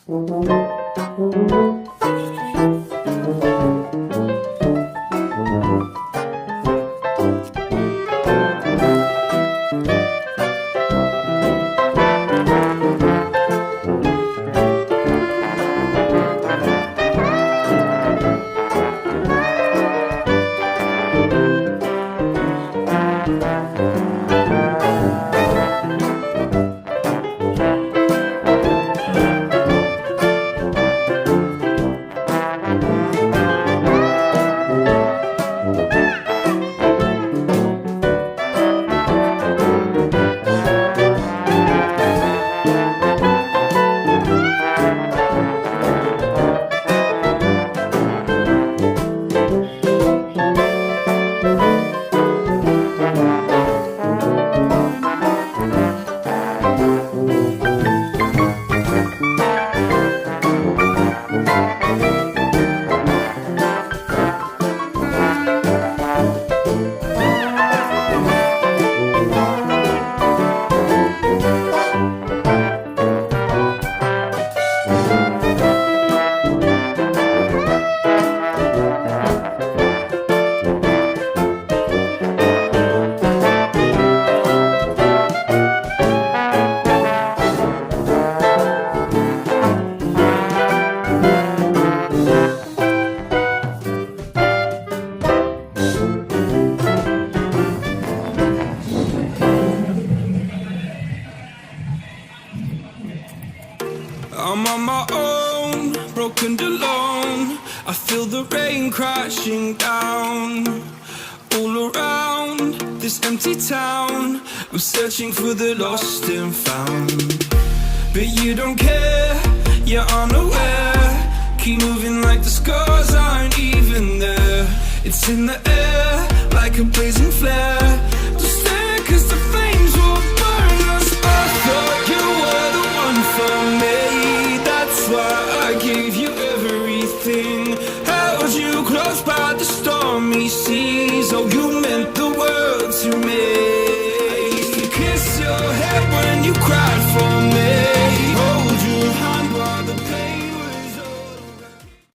I'm on my own, broken alone. I feel the rain crashing down all around this empty town. I'm searching for the lost and found, but you don't care, you're unaware. Keep moving like the scars aren't even there. It's in the air like a